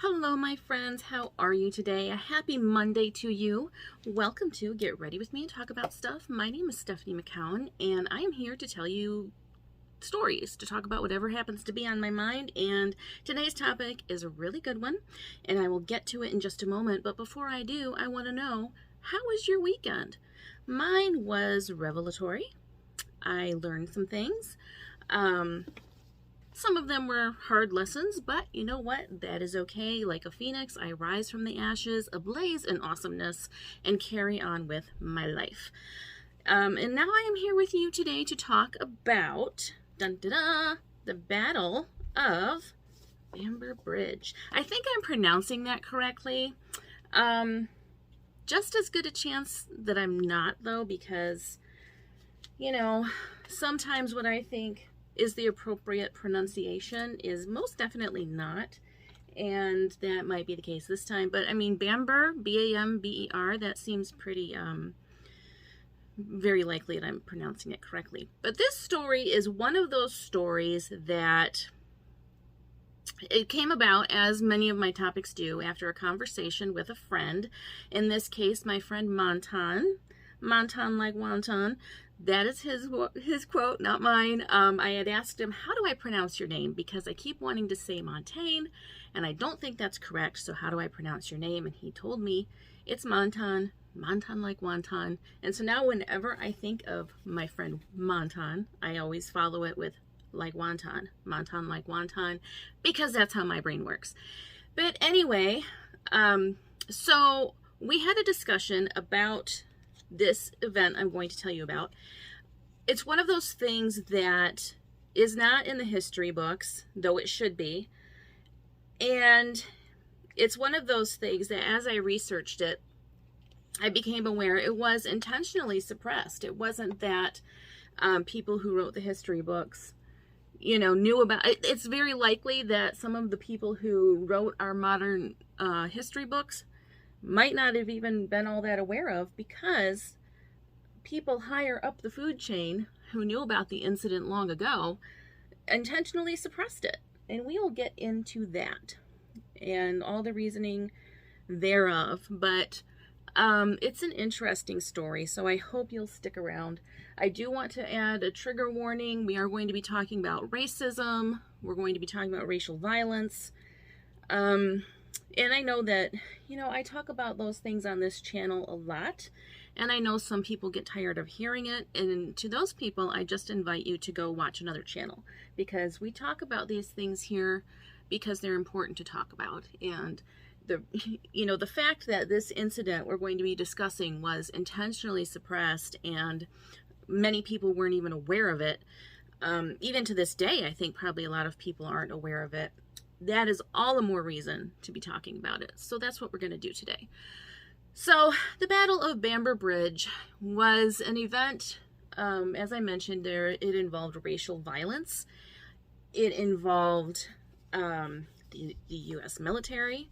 Hello, my friends. How are you today? A happy Monday to you. Welcome to Get Ready With Me and Talk About Stuff. My name is Stephanie McCown, and I am here to tell you stories, to talk about whatever happens to be on my mind. And today's topic is a really good one, and I will get to it in just a moment. But before I do, I want to know, how was your weekend? Mine was revelatory. I learned some things. Some of them were hard lessons, but you know what? That is okay. Like a phoenix, I rise from the ashes, ablaze in awesomeness, and carry on with my life. And now I am here with you today to talk about the Battle of Bamber Bridge. I think I'm pronouncing that correctly. Just as good a chance that I'm not, though, because, you know, sometimes what I think is the appropriate pronunciation is most definitely not, and that might be the case this time. But I mean, Bamber, B-A-M-B-E-R, that seems pretty very likely that I'm pronouncing it correctly. But this story is one of those stories that it came about, as many of my topics do, after a conversation with a friend. In this case, my friend Montan like wonton. That is his quote, not mine. I had asked him, how do I pronounce your name? Because I keep wanting to say Montaigne, and I don't think that's correct, so how do I pronounce your name? And he told me, it's Montan like wonton. And so now whenever I think of my friend Montan, I always follow it with like wonton like wonton, because that's how my brain works. But anyway, so we had a discussion about this event I'm going to tell you about. It's one of those things that is not in the history books, though it should be. And it's one of those things that as I researched it, I became aware it was intentionally suppressed. It wasn't that people who wrote the history books, you know, knew about it. It's very likely that some of the people who wrote our modern history books might not have even been all that aware of, because people higher up the food chain who knew about the incident long ago intentionally suppressed it. And we will get into that and all the reasoning thereof. But it's an interesting story, so I hope you'll stick around. I do want to add a trigger warning. We are going to be talking about racism. We're going to be talking about racial violence. And I know that, you know, I talk about those things on this channel a lot, and I know some people get tired of hearing it, and to those people, I just invite you to go watch another channel, because we talk about these things here because they're important to talk about. And the fact that this incident we're going to be discussing was intentionally suppressed and many people weren't even aware of it, even to this day, I think probably a lot of people aren't aware of it. That is all the more reason to be talking about it. So that's what we're going to do today. So the Battle of Bamber Bridge was an event, as I mentioned there, it involved racial violence. It involved the U.S. military,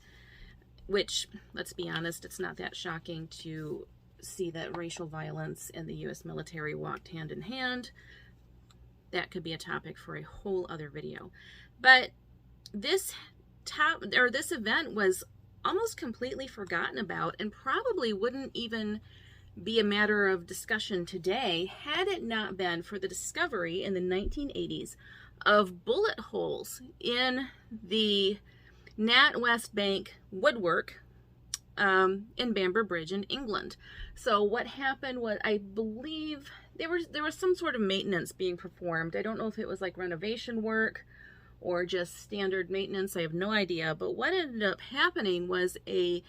which, let's be honest, it's not that shocking to see that racial violence and the U.S. military walked hand in hand. That could be a topic for a whole other video. But this event was almost completely forgotten about, and probably wouldn't even be a matter of discussion today had it not been for the discovery in the 1980s of bullet holes in the NatWest Bank woodwork in Bamber Bridge in England. So what happened was, I believe there was some sort of maintenance being performed. I don't know if it was like renovation work or just standard maintenance, I have no idea. But what ended up happening was a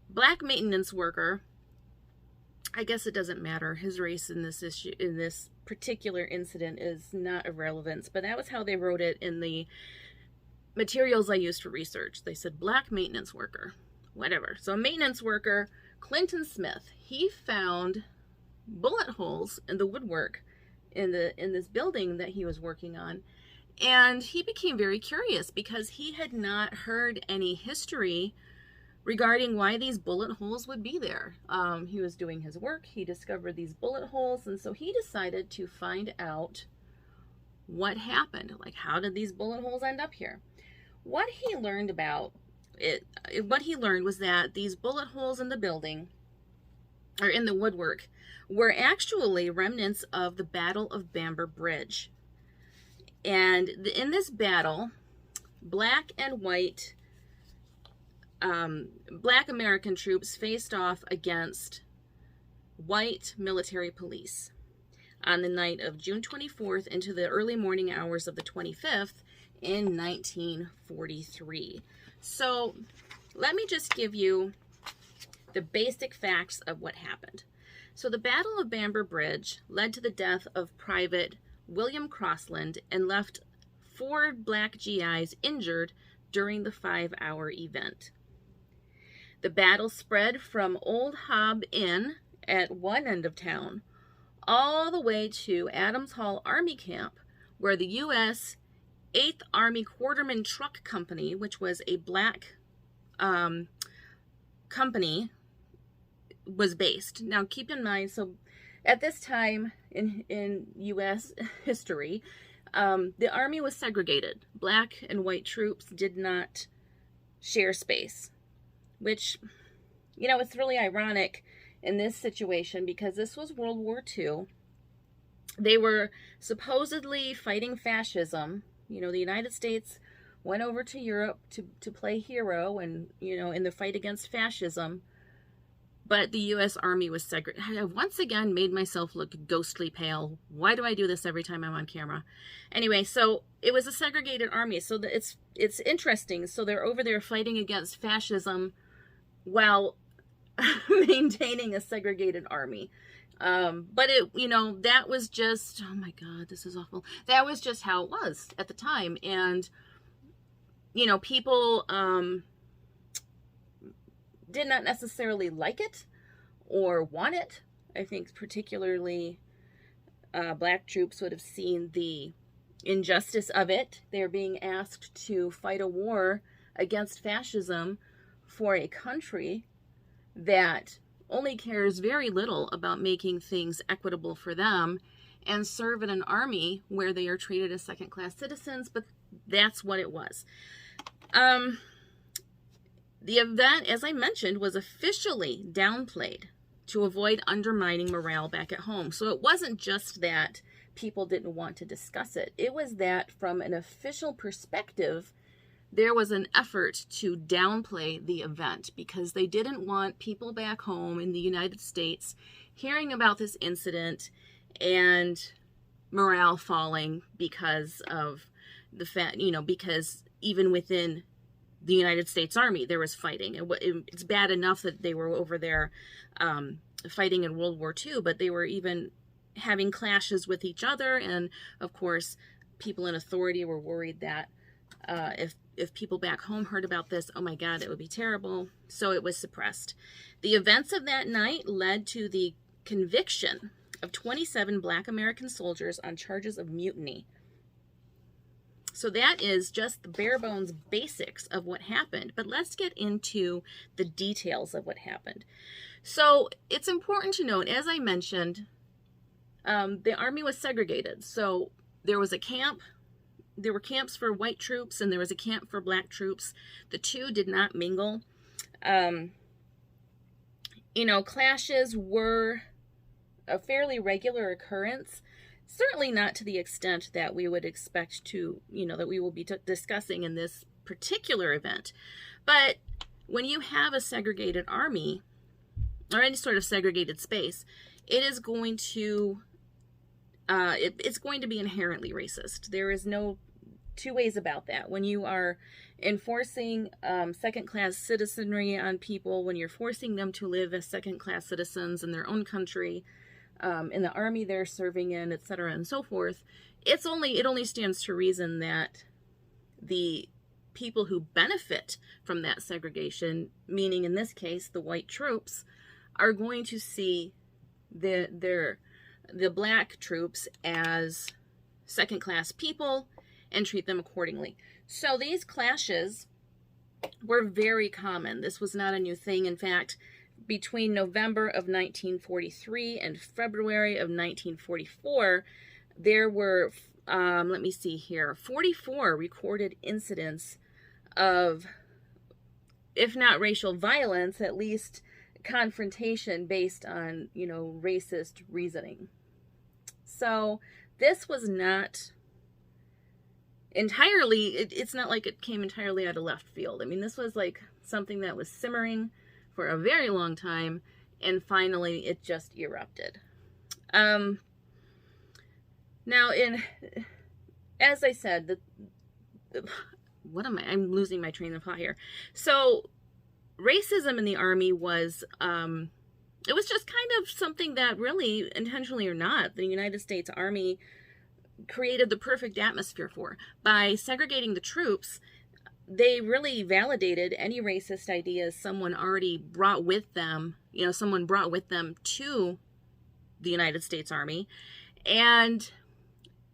black maintenance worker, I guess it doesn't matter, his race in this particular incident is not of relevance, but that was how they wrote it in the materials I used for research. They said black maintenance worker, whatever. So a maintenance worker, Clinton Smith, he found bullet holes in the woodwork in this building that he was working on. And he became very curious because he had not heard any history regarding why these bullet holes would be there. He was doing his work, he discovered these bullet holes, and so he decided to find out what happened. Like, how did these bullet holes end up here? what he learned was that these bullet holes in the building, or in the woodwork, were actually remnants of the Battle of Bamber Bridge. And in this battle, black and white, black American troops faced off against white military police on the night of June 24th into the early morning hours of the 25th in 1943. So let me just give you the basic facts of what happened. So the Battle of Bamber Bridge led to the death of Private William Crossland and left 4 black GIs injured during the 5-hour event. The battle spread from Old Hob Inn at one end of town all the way to Adams Hall Army Camp, where the U.S. 8th Army Quarterman Truck Company, which was a black company, was based. Now keep in mind, so at this time in U.S. history, the Army was segregated. Black and white troops did not share space, which, you know, it's really ironic in this situation because this was World War II. They were supposedly fighting fascism. You know, the United States went over to Europe to play hero and, you know, in the fight against fascism. But the U.S. Army was segregated. I once again made myself look ghostly pale. Why do I do this every time I'm on camera? Anyway, so it was a segregated army. So it's interesting. So they're over there fighting against fascism while maintaining a segregated army. But it, you know, that was just, oh my God, this is awful. That was just how it was at the time. And, you know, people did not necessarily like it or want it. I think particularly black troops would have seen the injustice of it. They're being asked to fight a war against fascism for a country that only cares very little about making things equitable for them, and serve in an army where they are treated as second-class citizens, but that's what it was. The event, as I mentioned, was officially downplayed to avoid undermining morale back at home. So it wasn't just that people didn't want to discuss it. It was that from an official perspective, there was an effort to downplay the event because they didn't want people back home in the United States hearing about this incident and morale falling because of the fact, you know, because even within the United States Army, there was fighting. It's bad enough that they were over there fighting in World War II, but they were even having clashes with each other. And of course, people in authority were worried that if people back home heard about this, oh my God, it would be terrible. So it was suppressed. The events of that night led to the conviction of 27 black American soldiers on charges of mutiny. So that is just the bare bones basics of what happened. But let's get into the details of what happened. So it's important to note, as I mentioned, the Army was segregated. So there was a camp. There were camps for white troops and there was a camp for black troops. The two did not mingle. You know, clashes were a fairly regular occurrence. Certainly not to the extent that we would expect to, you know, that we will be discussing in this particular event. But when you have a segregated army or any sort of segregated space, it is going to, it's going to be inherently racist. There is no two ways about that. When you are enforcing second-class citizenry on people, when you're forcing them to live as second-class citizens in their own country, in the army they're serving in, etc., and so forth, it only stands to reason that the people who benefit from that segregation, meaning in this case the white troops, are going to see the black troops as second-class people and treat them accordingly. So these clashes were very common. This was not a new thing. In fact, between November of 1943 and February of 1944, there were, let me see here, 44 recorded incidents of, if not racial violence, at least confrontation based on, racist reasoning. So this was not entirely, it's not like it came entirely out of left field. I mean, this was like something that was simmering for a very long time, and finally it just erupted. Now, as I said, I'm losing my train of thought here. So racism in the Army was, it was just kind of something that really, intentionally or not, the United States Army created the perfect atmosphere for. By segregating the troops, they really validated any racist ideas someone already brought with them, someone brought with them to the United States Army. And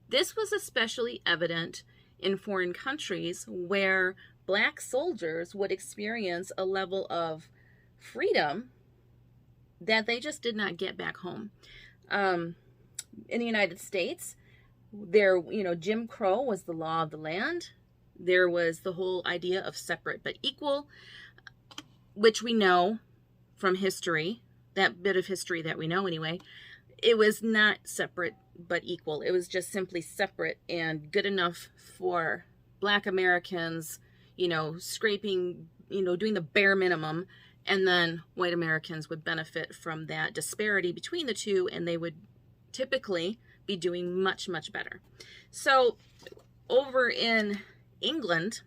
this was especially evident in foreign countries where Black soldiers would experience a level of freedom that they just did not get back home. In the United States, Jim Crow was the law of the land. There was the whole idea of separate but equal, which we know from history, that bit of history that we know anyway. It was not separate but equal. It was just simply separate and good enough for Black Americans, scraping, doing the bare minimum, and then white Americans would benefit from that disparity between the two, and they would typically be doing much, much better. So over in England,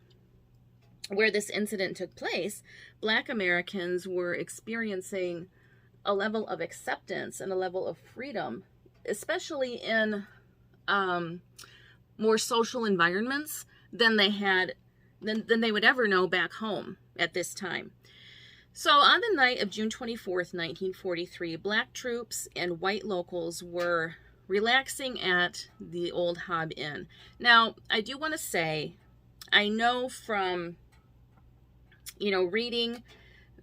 where this incident took place, Black Americans were experiencing a level of acceptance and a level of freedom, especially in more social environments than they would ever know back home at this time. So on the night of June 24th, 1943, Black troops and white locals were relaxing at the Old Hob Inn. Now, I do want to say, I know from, reading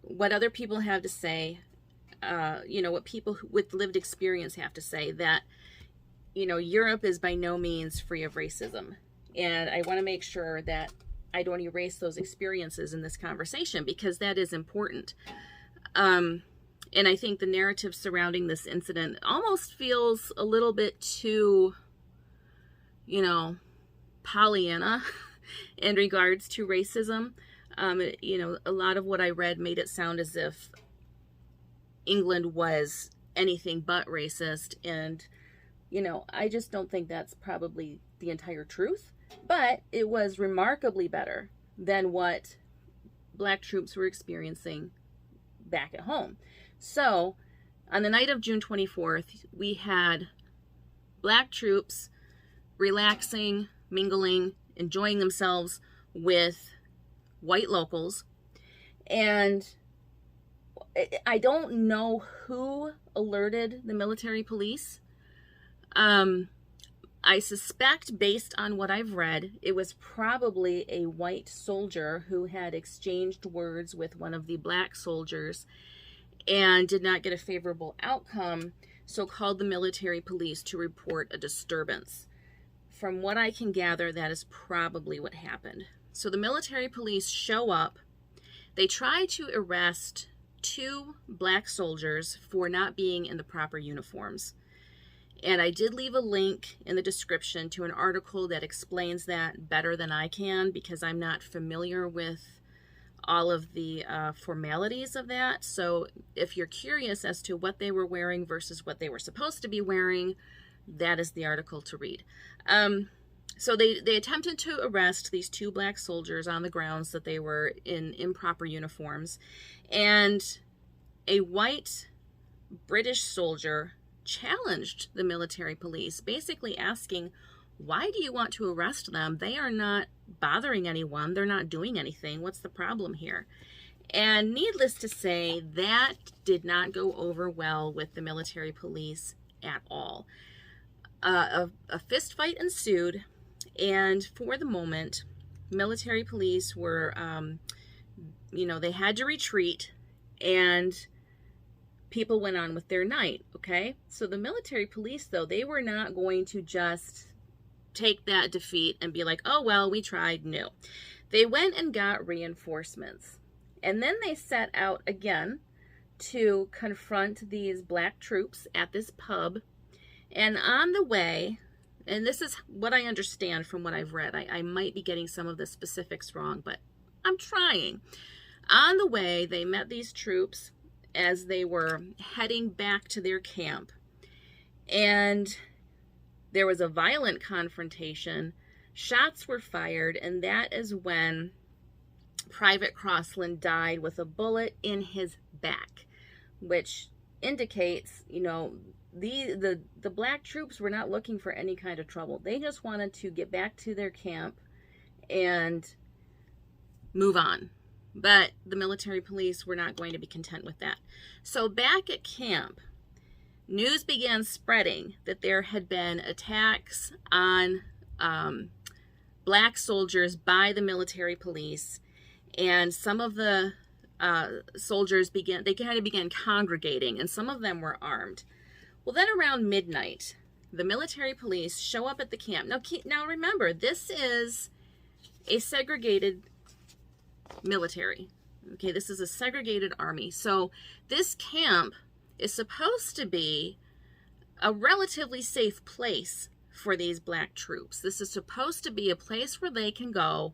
what other people have to say, what people with lived experience have to say, that, Europe is by no means free of racism. And I want to make sure that I don't erase those experiences in this conversation, because that is important. And I think the narrative surrounding this incident almost feels a little bit too, Pollyanna in regards to racism. A lot of what I read made it sound as if England was anything but racist. And, I just don't think that's probably the entire truth. But it was remarkably better than what Black troops were experiencing back at home. So, on the night of June 24th, we had Black troops relaxing, mingling, enjoying themselves with white locals. And I don't know who alerted the military police. I suspect, based on what I've read, it was probably a white soldier who had exchanged words with one of the Black soldiers and did not get a favorable outcome, so called the military police to report a disturbance. From what I can gather, that is probably what happened. So the military police show up. They try to arrest 2 Black soldiers for not being in the proper uniforms. And I did leave a link in the description to an article that explains that better than I can, because I'm not familiar with all of the formalities of that. So if you're curious as to what they were wearing versus what they were supposed to be wearing, that is the article to read. So they attempted to arrest these 2 Black soldiers on the grounds that they were in improper uniforms. And a white British soldier challenged the military police, basically asking, why do you want to arrest them? They are not bothering anyone. They're not doing anything. What's the problem here? And needless to say, that did not go over well with the military police at all. A fist fight ensued, and for the moment, military police were, they had to retreat, and people went on with their night, okay? So the military police, though, they were not going to just take that defeat and be like, oh, well, we tried. No. They went and got reinforcements. And then they set out again to confront these black troops at this pub. And on the way, and this is what I understand from what I've read, I might be getting some of the specifics wrong, but I'm trying. On the way, they met these troops as they were heading back to their camp. And there was a violent confrontation. Shots were fired, and that is when Private Crossland died with a bullet in his back, which indicates, you know, the black troops were not looking for any kind of trouble. They just wanted to get back to their camp and move on. But the military police were not going to be content with that. So back at camp, news began spreading that there had been attacks on black soldiers by the military police, and some of the soldiers began congregating, and some of them were armed. Well, then around midnight, the military police show up at the camp. Now remember, this is a segregated military. Okay, this is a segregated army. So this camp is supposed to be a relatively safe place for these black troops. This is supposed to be a place where they can go,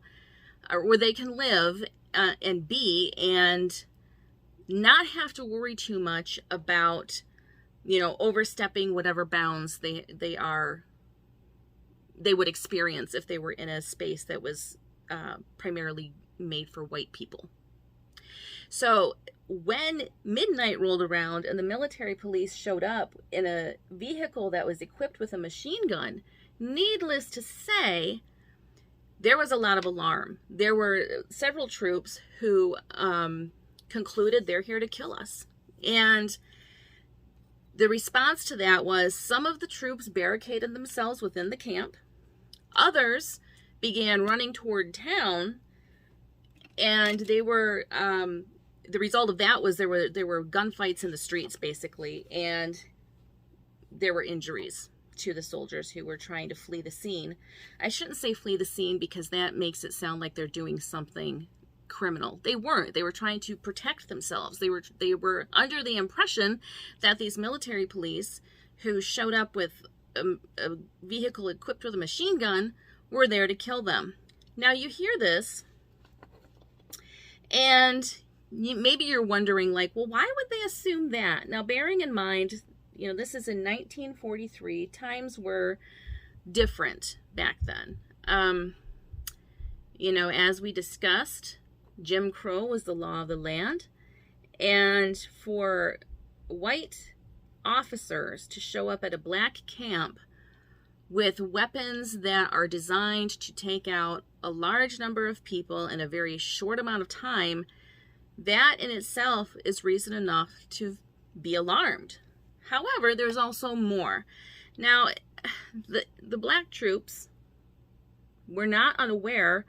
or where they can live and be, and not have to worry too much about, you know, overstepping whatever bounds they would experience if they were in a space that was primarily made for white people. So when midnight rolled around and the military police showed up in a vehicle that was equipped with a machine gun, needless to say, there was a lot of alarm. There were several troops who concluded they're here to kill us. And the response to that was some of the troops barricaded themselves within the camp. Others began running toward town, and they were the result of that was there were gunfights in the streets, basically, and there were injuries to the soldiers who were trying to flee the scene. I shouldn't say flee the scene because that makes it sound like they're doing something criminal. They weren't. They were trying to protect themselves. They were under the impression that these military police who showed up with a vehicle equipped with a machine gun were there to kill them. Now you hear this, and maybe you're wondering, like, well, why would they assume that? Now, bearing in mind, you know, this is in 1943. Times were different back then. You know, as we discussed, Jim Crow was the law of the land. And for white officers to show up at a black camp with weapons that are designed to take out a large number of people in a very short amount of time, that in itself is reason enough to be alarmed. However, there's also more. Now, the black troops were not unaware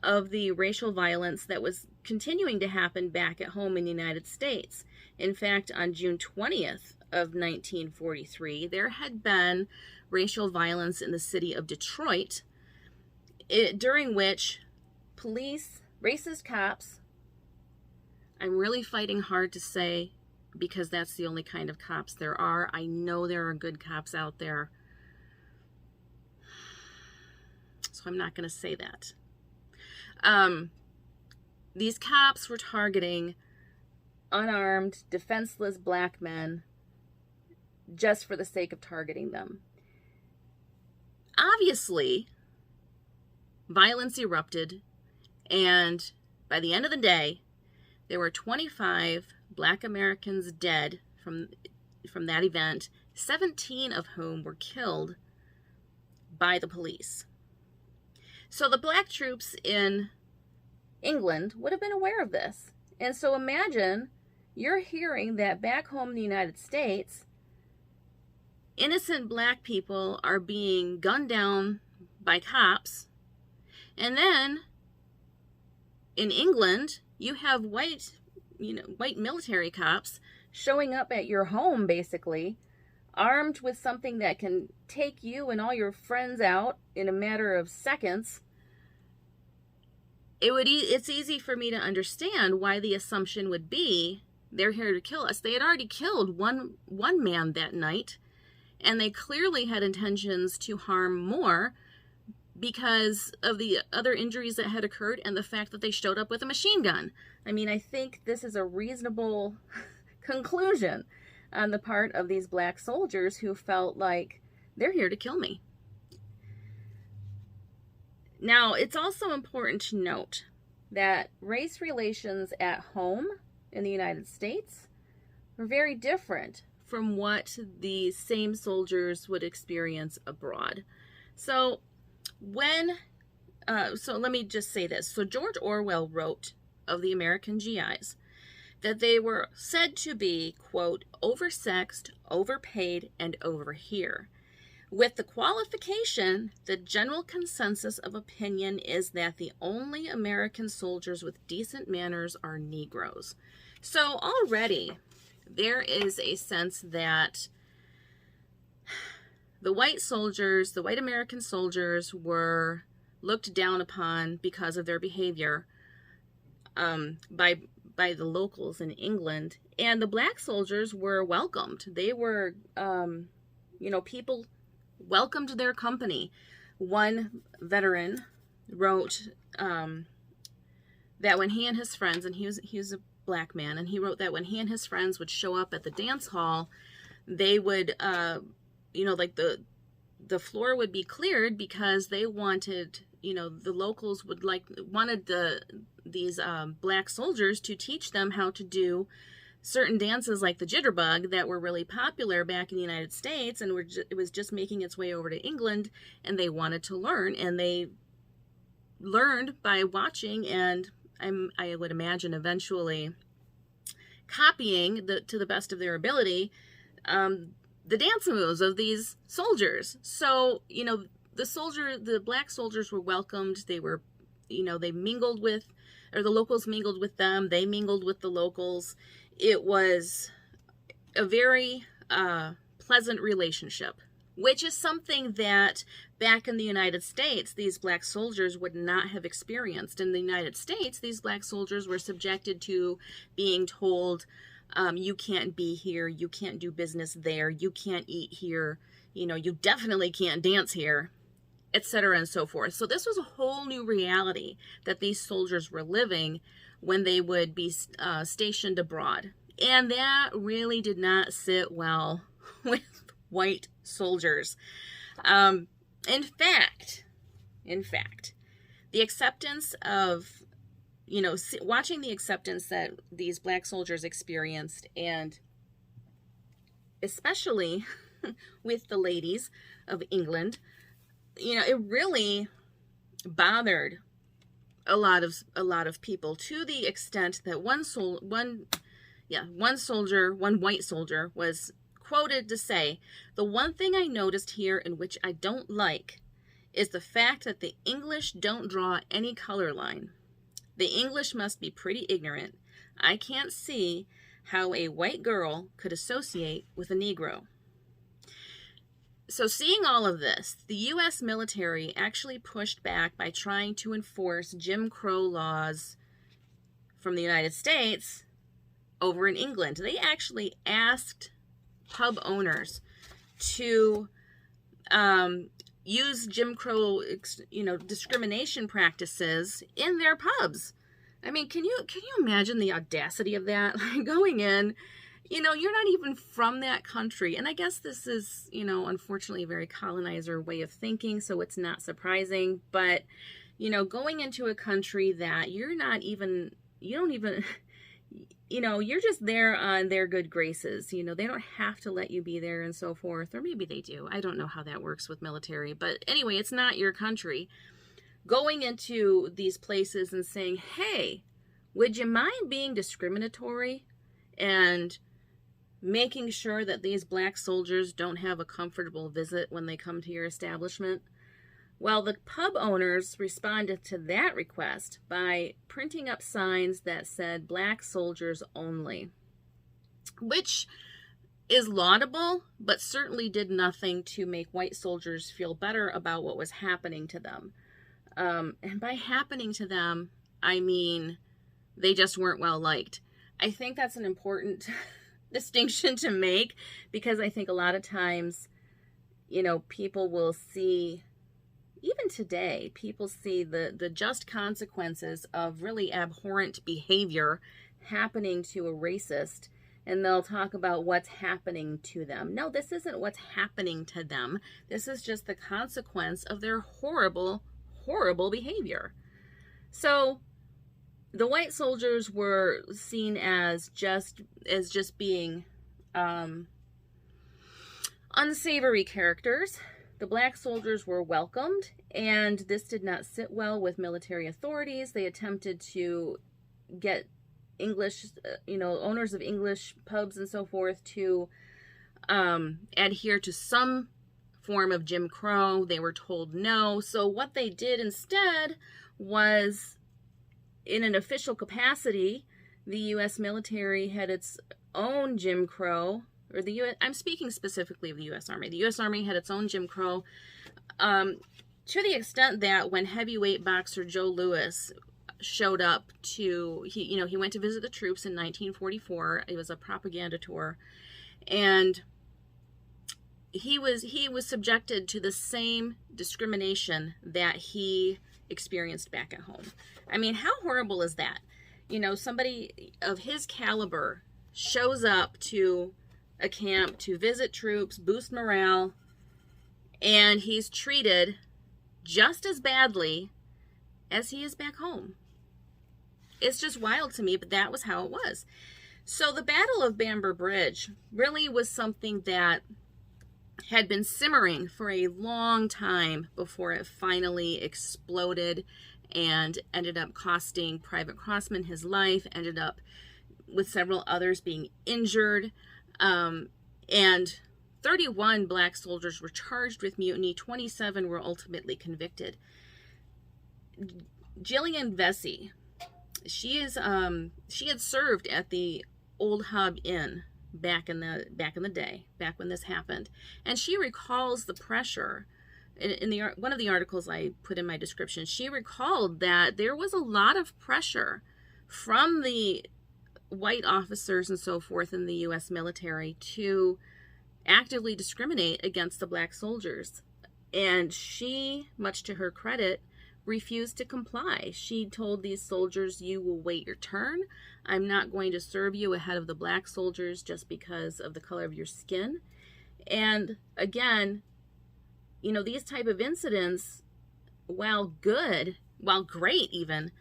of the racial violence that was continuing to happen back at home in the United States. In fact, on June 20th of 1943, there had been racial violence in the city of Detroit, during which police, racist cops, I'm really fighting hard to say because that's the only kind of cops there are. I know there are good cops out there, so I'm not going to say that. These cops were targeting unarmed, defenseless black men just for the sake of targeting them. Obviously, violence erupted, and by the end of the day, there were 25 black Americans dead from that event, 17 of whom were killed by the police. So the black troops in England would have been aware of this. And so imagine you're hearing that back home in the United States, innocent black people are being gunned down by cops. And then in England, you have white military cops showing up at your home, basically, armed with something that can take you and all your friends out in a matter of seconds. it's easy for me to understand why the assumption would be they're here to kill us. They had already killed one man that night, and they clearly had intentions to harm more because of the other injuries that had occurred and the fact that they showed up with a machine gun. I mean, I think this is a reasonable conclusion on the part of these black soldiers who felt like they're here to kill me. Now, it's also important to note that race relations at home in the United States were very different from what the same soldiers would experience abroad. So let me just say this. So George Orwell wrote of the American GIs that they were said to be, quote, oversexed, overpaid, and overhere. With the qualification, the general consensus of opinion is that the only American soldiers with decent manners are Negroes. So already there is a sense that the white soldiers, the white American soldiers, were looked down upon because of their behavior by the locals in England, and the black soldiers were welcomed. They were, people welcomed their company. One veteran wrote that when he and his friends, and he was a black man, and he wrote that when he and his friends would show up at the dance hall, they would, the floor would be cleared because they wanted, the locals wanted these black soldiers to teach them how to do certain dances like the jitterbug that were really popular back in the United States, and it was just making its way over to England, and they wanted to learn, and they learned by watching, and I would imagine eventually copying to the best of their ability the dance moves of these soldiers. So, the black soldiers were welcomed. They were, they mingled with, or the locals mingled with them. They mingled with the locals. It was a very pleasant relationship, which is something that back in the United States, these black soldiers would not have experienced. In the United States, these black soldiers were subjected to being told, you can't be here, you can't do business there, you can't eat here, you definitely can't dance here, etc. and so forth. So this was a whole new reality that these soldiers were living when they would be stationed abroad. And that really did not sit well with white soldiers. In fact, the acceptance of, watching the acceptance that these black soldiers experienced, and especially with the ladies of England, it really bothered a lot of people, to the extent that one white soldier was quoted to say, "The one thing I noticed here and which I don't like is the fact that the English don't draw any color line. The English must be pretty ignorant. I can't see how a white girl could associate with a Negro." So seeing all of this, the U.S. military actually pushed back by trying to enforce Jim Crow laws from the United States over in England. They actually asked pub owners to use Jim Crow, discrimination practices in their pubs. I mean, can you imagine the audacity of that? Going in, you're not even from that country. And I guess this is, unfortunately a very colonizer way of thinking, so it's not surprising. But, going into a country that you're just there on their good graces. They don't have to let you be there and so forth. Or maybe they do. I don't know how that works with military. But anyway, it's not your country. Going into these places and saying, hey, would you mind being discriminatory and making sure that these black soldiers don't have a comfortable visit when they come to your establishment? Well, the pub owners responded to that request by printing up signs that said "Black Soldiers Only," which is laudable, but certainly did nothing to make white soldiers feel better about what was happening to them. And by happening to them, I mean, they just weren't well liked. I think that's an important distinction to make, because I think a lot of times, people will see, even today, people see the just consequences of really abhorrent behavior happening to a racist, and they'll talk about what's happening to them. No, this isn't what's happening to them. This is just the consequence of their horrible, horrible behavior. So the white soldiers were seen as just being unsavory characters. The black soldiers were welcomed, and this did not sit well with military authorities. They attempted to get English, owners of English pubs and so forth to adhere to some form of Jim Crow. They were told no. So what they did instead was, in an official capacity, the U.S. military had its own Jim Crow, or I'm speaking specifically of the U.S. Army. The U.S. Army had its own Jim Crow, to the extent that when heavyweight boxer Joe Louis showed up he went to visit the troops in 1944. It was a propaganda tour, and he was subjected to the same discrimination that he experienced back at home. I mean, how horrible is that? Somebody of his caliber shows up to a camp to visit troops, boost morale, and he's treated just as badly as he is back home. It's just wild to me, but that was how it was. So the Battle of Bamber Bridge really was something that had been simmering for a long time before it finally exploded and ended up costing Private Crossman his life, ended up with several others being injured, and 31 black soldiers were charged with mutiny. 27 were ultimately convicted. Jillian Vesey, she had served at the Old Hob Inn back in the day, back when this happened, and she recalls the pressure. In one of the articles I put in my description, she recalled that there was a lot of pressure from the white officers and so forth in the U.S. military to actively discriminate against the black soldiers. And she, much to her credit, refused to comply. She told these soldiers, "You will wait your turn. I'm not going to serve you ahead of the black soldiers just because of the color of your skin." And again, these type of incidents, while great even,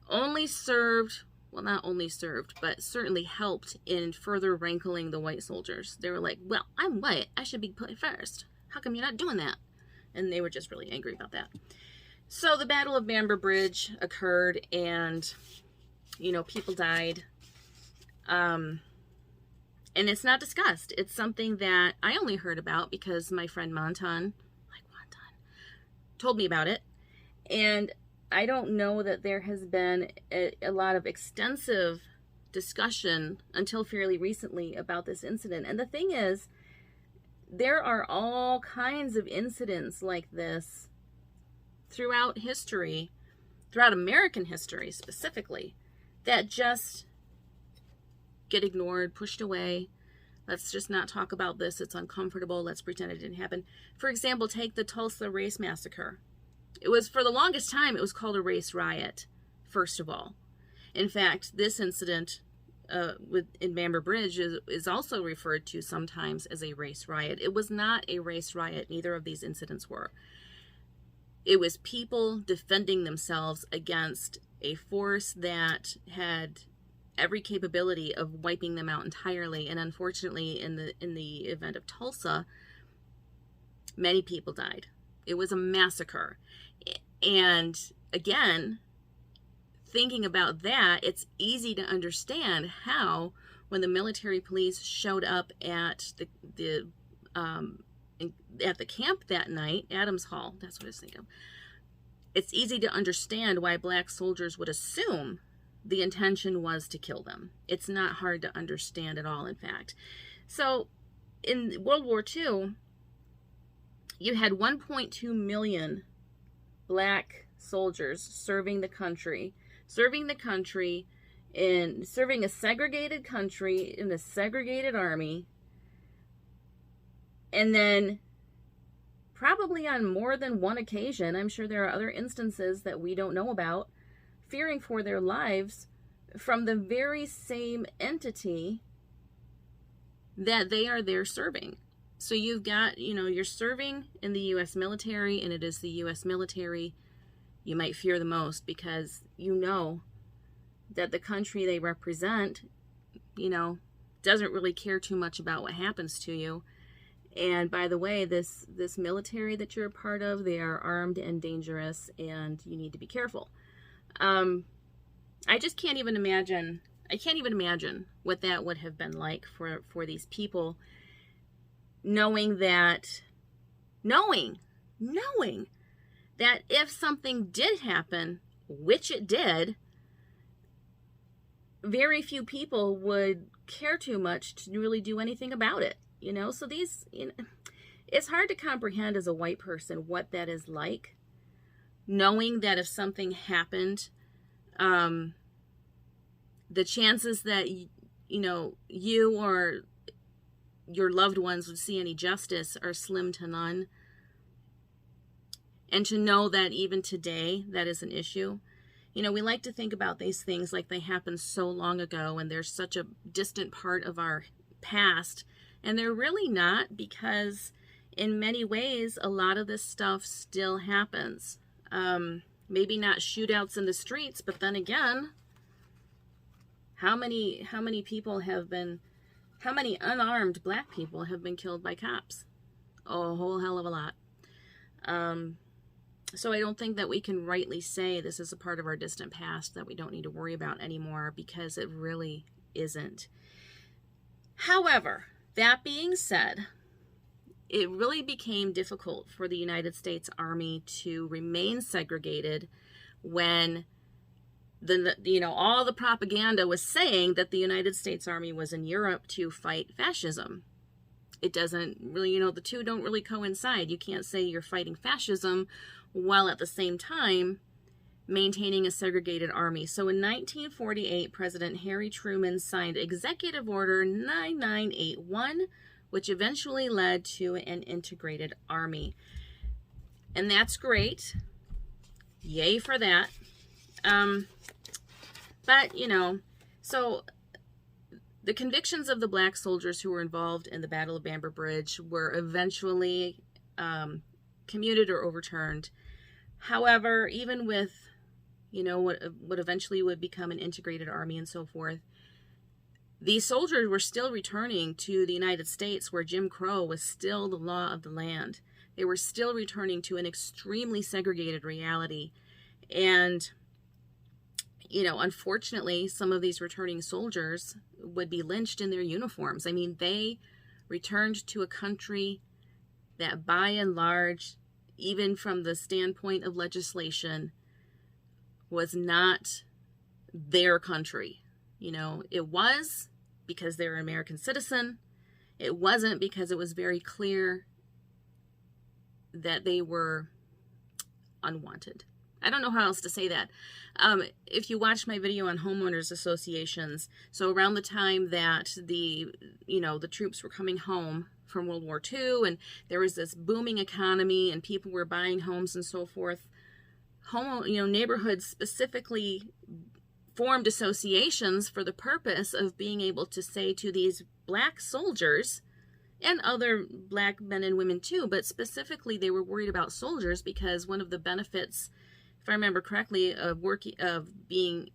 only served, well, not only served, but certainly helped in further rankling the white soldiers. They were like, "Well, I'm white. I should be put first. How come you're not doing that?" And they were just really angry about that. So the Battle of Bamber Bridge occurred, and, people died. And it's not discussed. It's something that I only heard about because my friend Monton told me about it. And I don't know that there has been a lot of extensive discussion until fairly recently about this incident. And the thing is, there are all kinds of incidents like this throughout history, throughout American history specifically, that just get ignored, pushed away. Let's just not talk about this. It's uncomfortable. Let's pretend it didn't happen. For example, take the Tulsa Race Massacre. It was, for the longest time, it was called a race riot, first of all. In fact, this incident in Bamber Bridge is also referred to sometimes as a race riot. It was not a race riot. Neither of these incidents were. It was people defending themselves against a force that had every capability of wiping them out entirely. And unfortunately, in the event of Tulsa, many people died. It was a massacre. And again, thinking about that, it's easy to understand how, when the military police showed up at the camp that night, Adams Hall, that's what I was thinking of, it's easy to understand why black soldiers would assume the intention was to kill them. It's not hard to understand at all, in fact. So in World War II, you had 1.2 million black soldiers serving the country in serving a segregated country in a segregated army, and then probably on more than one occasion, I'm sure there are other instances that we don't know about, fearing for their lives from the very same entity that they are there serving. So you've got, you're serving in the U.S. military, and it is the U.S. military you might fear the most, because you know that the country they represent, doesn't really care too much about what happens to you. And by the way, this military that you're a part of, they are armed and dangerous, and you need to be careful. I just can't even imagine. I can't even imagine what that would have been like for these people, knowing that if something did happen, which it did, very few people would care too much to really do anything about it. So it's hard to comprehend as a white person what that is like, knowing that if something happened, the chances that you or your loved ones would see any justice are slim to none. And to know that even today that is an issue. We like to think about these things like they happened so long ago and they're such a distant part of our past, and they're really not, because in many ways a lot of this stuff still happens. Maybe not shootouts in the streets, but then again, how many unarmed black people have been killed by cops? Oh, a whole hell of a lot. So I don't think that we can rightly say this is a part of our distant past that we don't need to worry about anymore, because it really isn't. However, that being said, it really became difficult for the United States Army to remain segregated when all the propaganda was saying that the United States Army was in Europe to fight fascism. It doesn't really, the two don't really coincide. You can't say you're fighting fascism while at the same time maintaining a segregated army. So in 1948, President Harry Truman signed Executive Order 9981, which eventually led to an integrated army. And that's great. Yay for that. But, so the convictions of the black soldiers who were involved in the Battle of Bamber Bridge were eventually commuted or overturned. However, even with, what eventually would become an integrated army and so forth, these soldiers were still returning to the United States, where Jim Crow was still the law of the land. They were still returning to an extremely segregated reality. And, unfortunately, some of these returning soldiers would be lynched in their uniforms. I mean, they returned to a country that, by and large, even from the standpoint of legislation, was not their country. It was because they were an American citizen. It wasn't because it was very clear that they were unwanted. I don't know how else to say that. If you watch my video on homeowners associations, so around the time that the troops were coming home from World War II, and there was this booming economy, and people were buying homes and so forth, neighborhoods specifically formed associations for the purpose of being able to say to these black soldiers, and other black men and women too, but specifically they were worried about soldiers because one of the benefits, if I remember correctly, of being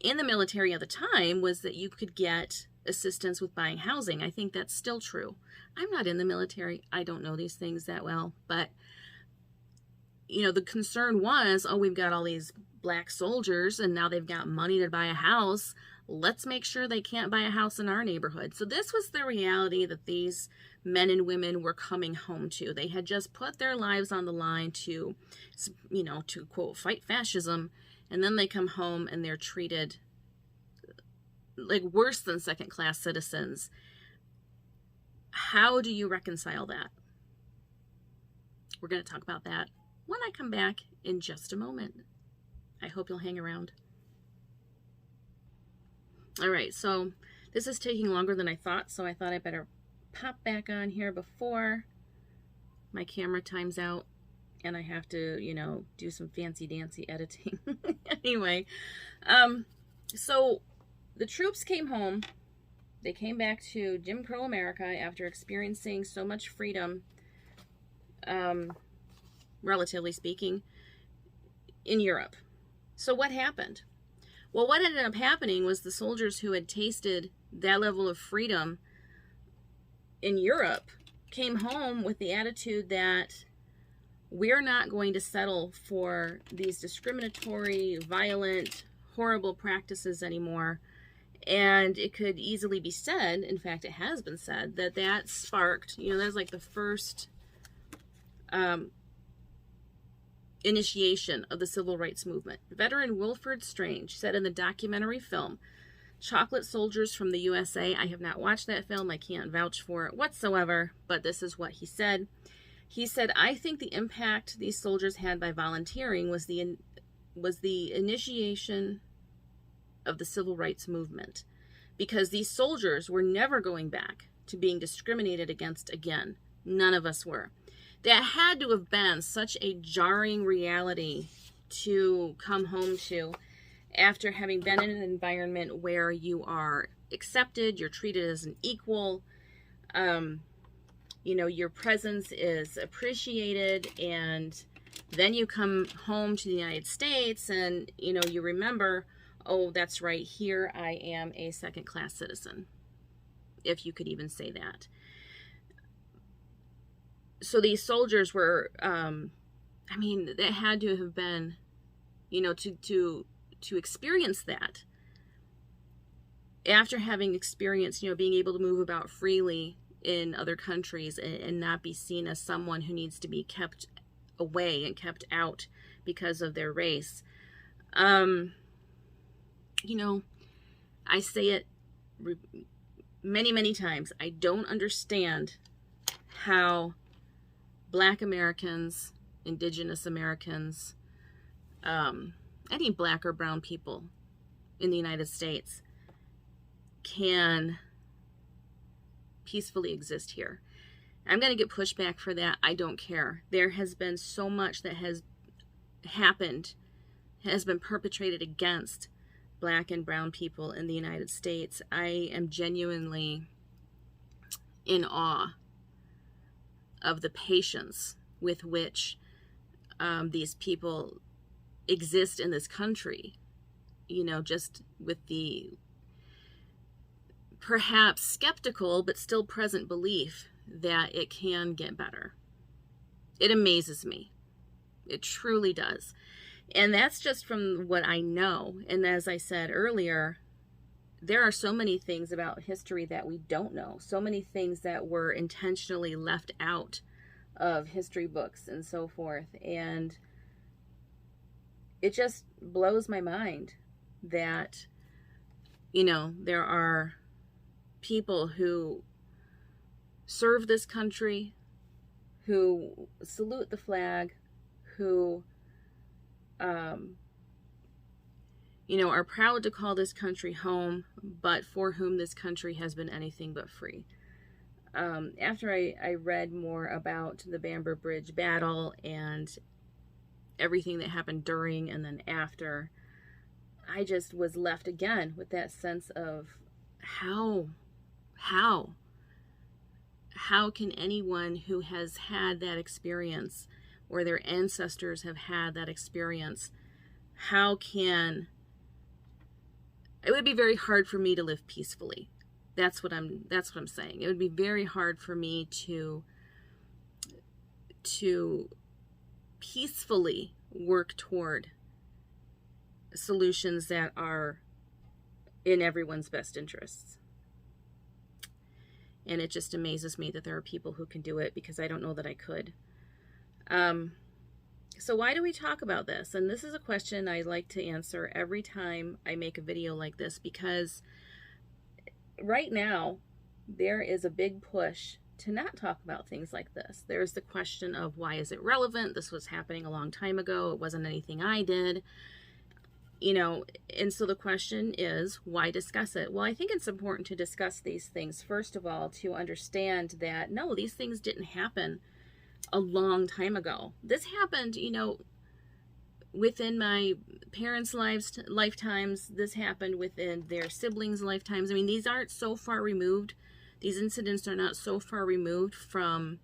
in the military at the time was that you could get assistance with buying housing. I think that's still true. I'm not in the military. I don't know these things that well, but the concern was, we've got all these black soldiers and now they've got money to buy a house. Let's make sure they can't buy a house in our neighborhood. So this was the reality that these men and women were coming home to. They had just put their lives on the line to quote, fight fascism, and then they come home and they're treated like worse than second-class citizens. How do you reconcile that? We're going to talk about that when I come back in just a moment. I hope you'll hang around. All right, so this is taking longer than I thought, so I thought I better pop back on here before my camera times out and I have to, you know, do some fancy dancy editing. Anyway, so the troops came home. They came back to Jim Crow America after experiencing so much freedom, relatively speaking, in Europe. So what happened? Well, what ended up happening was the soldiers who had tasted that level of freedom in Europe came home with the attitude that we're not going to settle for these discriminatory, violent, horrible practices anymore. And it could easily be said, in fact, it has been said, that that sparked, you know, that's like the first initiation of the civil rights movement. Veteran Wilford Strange said in the documentary film, Chocolate Soldiers from the USA, I have not watched that film, I can't vouch for it whatsoever, but this is what he said. He said, I think the impact these soldiers had by volunteering was the initiation of the civil rights movement, because these soldiers were never going back to being discriminated against again. None of us were. That had to have been such a jarring reality to come home to after having been in an environment where you are accepted, you're treated as an equal, you know, your presence is appreciated, and then you come home to the United States and, you know, you remember, oh, that's right, here I am a second-class citizen, if you could even say that. So these soldiers were, I mean, that had to have been, you know, to experience that. After having experienced, you know, being able to move about freely in other countries and not be seen as someone who needs to be kept away and kept out because of their race. You know, I say it many, many times. I don't understand how Black Americans, Indigenous Americans, any Black or brown people in the United States can peacefully exist here. I'm going to get pushback for that. I don't care. There has been so much that has happened, has been perpetrated against Black and brown people in the United States. I am genuinely in awe of the patience with which these people exist in this country. You know, just with the perhaps skeptical but still present belief that it can get better. It amazes me. It truly does. And that's just from what I know. And as I said earlier, there are so many things about history that we don't know. So many things that were intentionally left out of history books and so forth. And it just blows my mind that, you know, there are people who serve this country, who salute the flag, who, you know, are proud to call this country home, but for whom this country has been anything but free. After I read more about the Bamber Bridge battle and everything that happened during and then after, I just was left again with that sense of how can anyone who has had that experience, or their ancestors have had that experience, it would be very hard for me to live peacefully. That's what I'm saying. It would be very hard for me to peacefully work toward solutions that are in everyone's best interests. And it just amazes me that there are people who can do it, because I don't know that I could. So why do we talk about this? And this is a question I like to answer every time I make a video like this, because right now there is a big push to not talk about things like this. There's the question of, why is it relevant? This was happening a long time ago. It wasn't anything I did. You know, and so the question is, why discuss it? Well, I think it's important to discuss these things, first of all, to understand that, no, these things didn't happen a long time ago. This happened, you know, within my parents' lifetimes. This happened within their siblings' lifetimes. I mean, these aren't so far removed. These incidents are not so far removed from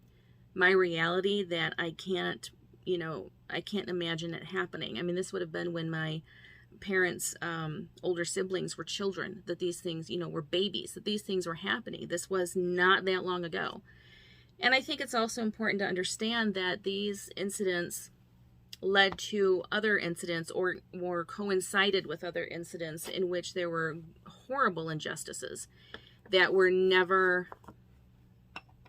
my reality that I can't, you know, I can't imagine it happening. I mean, this would have been when my parents' older siblings were children, that these things, you know, were babies, that these things were happening. This was not that long ago. And I think it's also important to understand that these incidents led to other incidents, or coincided with other incidents in which there were horrible injustices that were never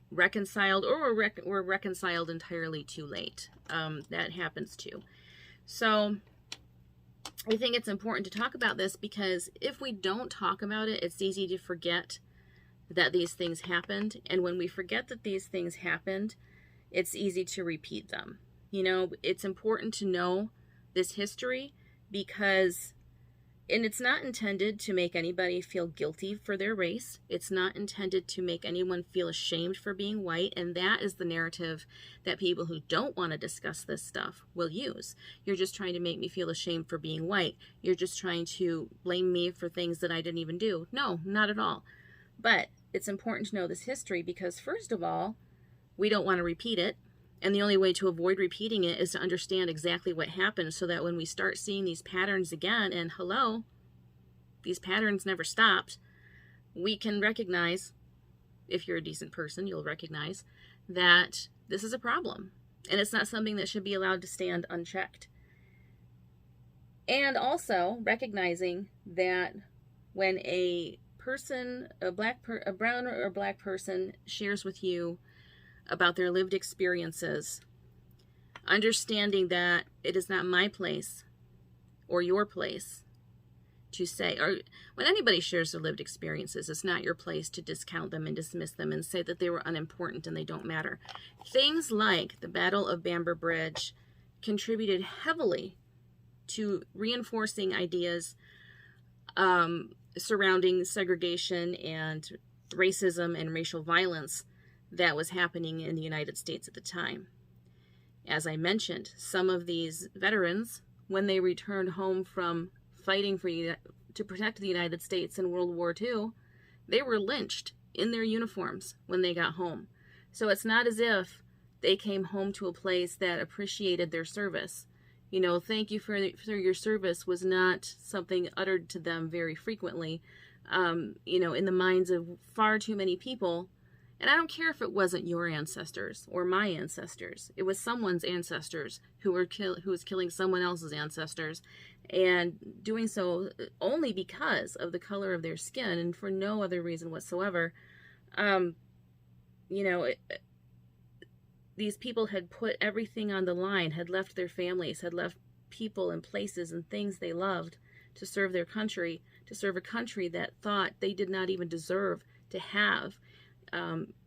reconciled, or were reconciled entirely too late. That happens too. So I think it's important to talk about this, because if we don't talk about it, it's easy to forget that these things happened. And when we forget that these things happened, it's easy to repeat them. You know, it's important to know this history, because, and it's not intended to make anybody feel guilty for their race. It's not intended to make anyone feel ashamed for being white. And that is the narrative that people who don't want to discuss this stuff will use. You're just trying to make me feel ashamed for being white. You're just trying to blame me for things that I didn't even do. No, not at all. But it's important to know this history, because first of all, we don't want to repeat it. And the only way to avoid repeating it is to understand exactly what happened, so that when we start seeing these patterns again, and hello, these patterns never stopped, we can recognize, if you're a decent person, you'll recognize that this is a problem. And it's not something that should be allowed to stand unchecked. And also recognizing that when a person, a brown or black person, shares with you about their lived experiences, understanding that it is not my place or your place to say, or when anybody shares their lived experiences, it's not your place to discount them and dismiss them and say that they were unimportant and they don't matter. Things like the Battle of Bamber Bridge contributed heavily to reinforcing ideas surrounding segregation and racism and racial violence that was happening in the United States at the time. As I mentioned, some of these veterans, when they returned home from fighting to protect the United States in World War II, they were lynched in their uniforms when they got home. So it's not as if they came home to a place that appreciated their service. You know, thank you for your service was not something uttered to them very frequently, you know, in the minds of far too many people. And I don't care if it wasn't your ancestors or my ancestors. It was someone's ancestors who was killing someone else's ancestors, and doing so only because of the color of their skin and for no other reason whatsoever. You know, these people had put everything on the line, had left their families, had left people and places and things they loved to serve their country, to serve a country that thought they did not even deserve to have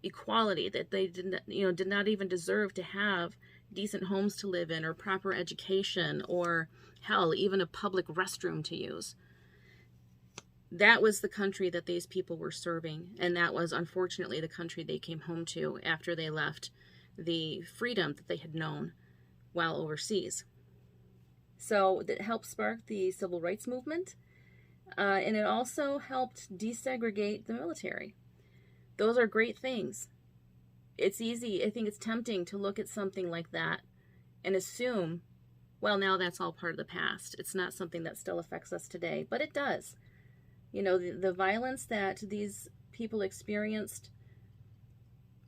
equality, that they did not even deserve to have decent homes to live in, or proper education, or hell, even a public restroom to use. That was the country that these people were serving, and that was unfortunately the country they came home to after they left the freedom that they had known while overseas. So it helped spark the civil rights movement, and it also helped desegregate the military. Those are great things. It's easy, I think it's tempting to look at something like that and assume, well, now that's all part of the past. It's not something that still affects us today, but it does. You know, the violence that these people experienced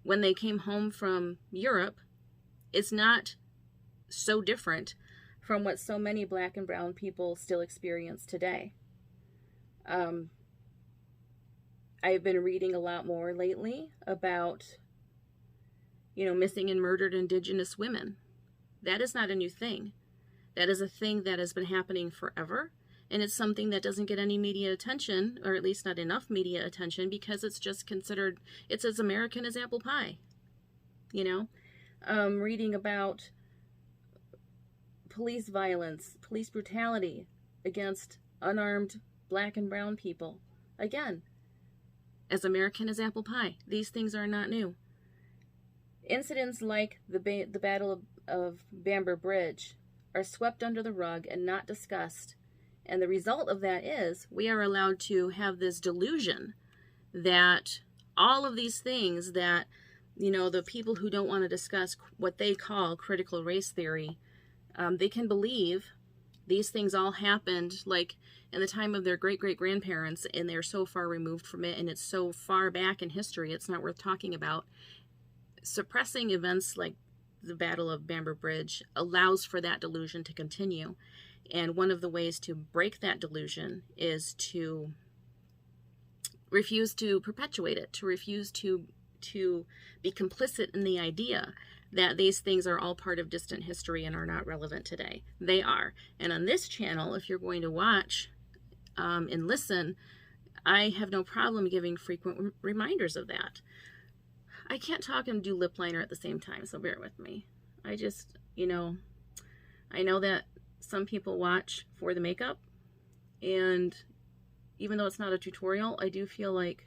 when they came home from Europe is not so different from what so many black and brown people still experience today. I've been reading a lot more lately about, you know, missing and murdered Indigenous women. That is not a new thing. That is a thing that has been happening forever. And it's something that doesn't get any media attention, or at least not enough media attention, because it's just considered, it's as American as apple pie, you know? Reading about police violence, police brutality against unarmed black and brown people. Again, as American as apple pie. These things are not new. Incidents like the Battle of Bamber Bridge are swept under the rug and not discussed. And the result of that is we are allowed to have this delusion that all of these things that, you know, the people who don't want to discuss what they call critical race theory, they can believe these things all happened like in the time of their great-great-grandparents, and they're so far removed from it, and it's so far back in history, it's not worth talking about. Suppressing events like the Battle of Bamber Bridge allows for that delusion to continue. And one of the ways to break that delusion is to refuse to perpetuate it, to refuse to be complicit in the idea that these things are all part of distant history and are not relevant today. They are. And on this channel, if you're going to watch and listen, I have no problem giving frequent reminders of that. I can't talk and do lip liner at the same time, so bear with me. I just, you know, I know that some people watch for the makeup, and even though it's not a tutorial, I do feel like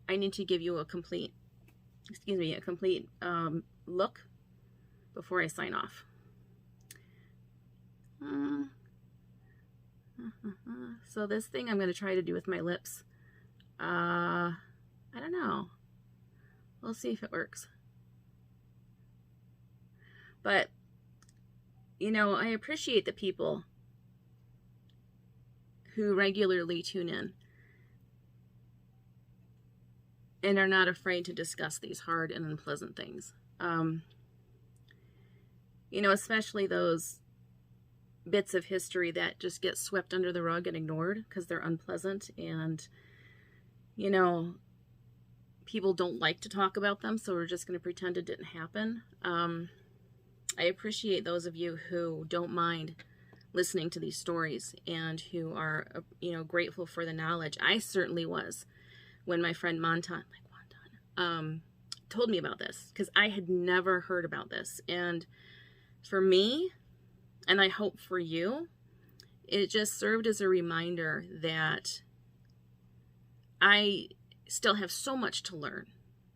I need to give you a complete, look before I sign off. So this thing I'm going to try to do with my lips, I don't know. We'll see if it works. But, you know, I appreciate the people who regularly tune in and are not afraid to discuss these hard and unpleasant things. You know, especially those bits of history that just get swept under the rug and ignored because they're unpleasant, and, you know, people don't like to talk about them, so we're just going to pretend it didn't happen. I appreciate those of you who don't mind listening to these stories and who are, you know, grateful for the knowledge. I certainly was when my friend Montan told me about this, because I had never heard about this. And for me, and I hope for you, it just served as a reminder that I still have so much to learn,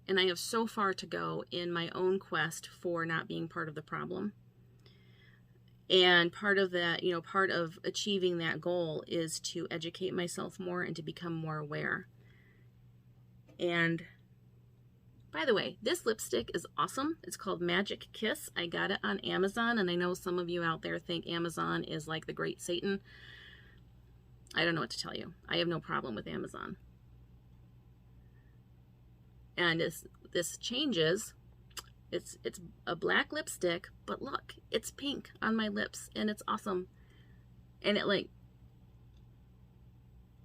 and I have so far to go in my own quest for not being part of the problem. And part of that, you know, part of achieving that goal is to educate myself more and to become more aware. And by the way, this lipstick is awesome. It's called Magic Kiss. I got it on Amazon, and I know some of you out there think Amazon is like the great Satan. I don't know what to tell you. I have no problem with Amazon. And this changes. It's a black lipstick, but look, it's pink on my lips, and it's awesome. And it like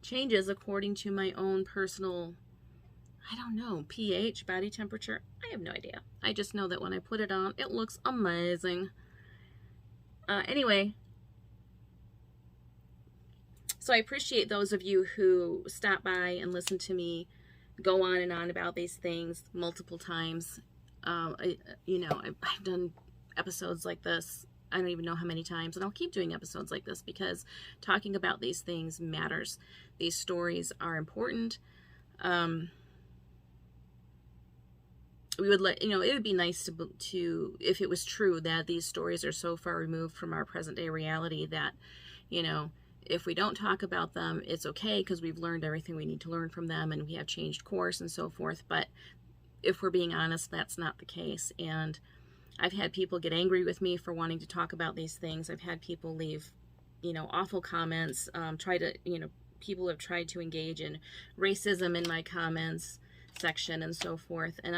changes according to my own personal, I don't know, pH, body temperature. I have no idea. I just know that when I put it on, it looks amazing. Anyway, so I appreciate those of you who stop by and listen to me go on and on about these things multiple times. I've done episodes like this, I don't even know how many times, and I'll keep doing episodes like this because talking about these things matters. These stories are important. We would let, it would be nice to, if it was true that these stories are so far removed from our present day reality that, if we don't talk about them, it's okay because we've learned everything we need to learn from them and we have changed course and so forth. But if we're being honest, that's not the case. And I've had people get angry with me for wanting to talk about these things. I've had people leave, awful comments, people have tried to engage in racism in my comments section and so forth. And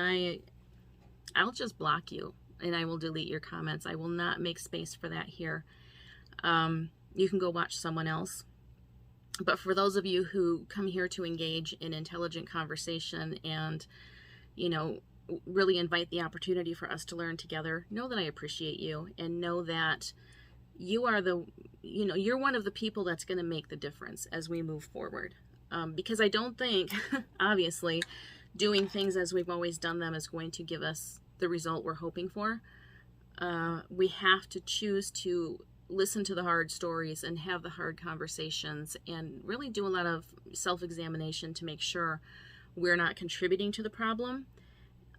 I'll just block you and I will delete your comments. I will not make space for that here. You can go watch someone else. But for those of you who come here to engage in intelligent conversation and, really invite the opportunity for us to learn together, know that I appreciate you and know that, you are you're one of the people that's going to make the difference as we move forward. Because I don't think, obviously, doing things as we've always done them is going to give us the result we're hoping for. We have to choose to listen to the hard stories and have the hard conversations and really do a lot of self-examination to make sure we're not contributing to the problem.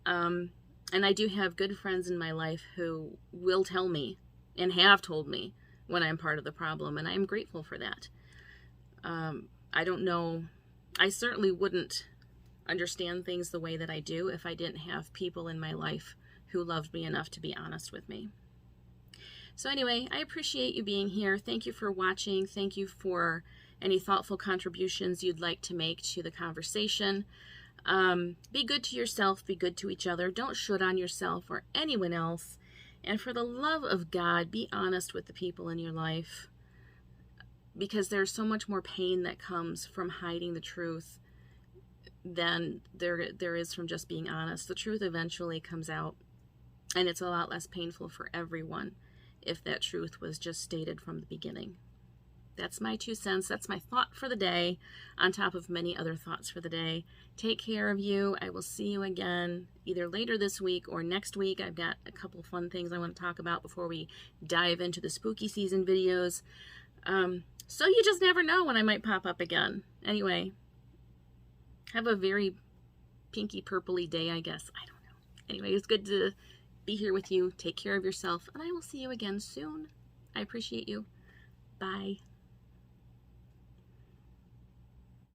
And I do have good friends in my life who will tell me and have told me when I'm part of the problem, and I'm grateful for that. I don't know, I certainly wouldn't understand things the way that I do if I didn't have people in my life who loved me enough to be honest with me. So anyway, I appreciate you being here. Thank you for watching. Thank you for any thoughtful contributions you'd like to make to the conversation. Be good to yourself. Be good to each other. Don't shoot on yourself or anyone else. And for the love of God, be honest with the people in your life, because there's so much more pain that comes from hiding the truth than there is from just being honest. The truth eventually comes out, and it's a lot less painful for everyone if that truth was just stated from the beginning. That's my 2 cents. That's my thought for the day, on top of many other thoughts for the day. Take care of you. I will see you again either later this week or next week. I've got a couple fun things I want to talk about before we dive into the spooky season videos. So you just never know when I might pop up again. Anyway, have a very pinky purpley day, I guess. I don't know. Anyway, it's good to be here with you. Take care of yourself, and I will see you again soon. I appreciate you. Bye.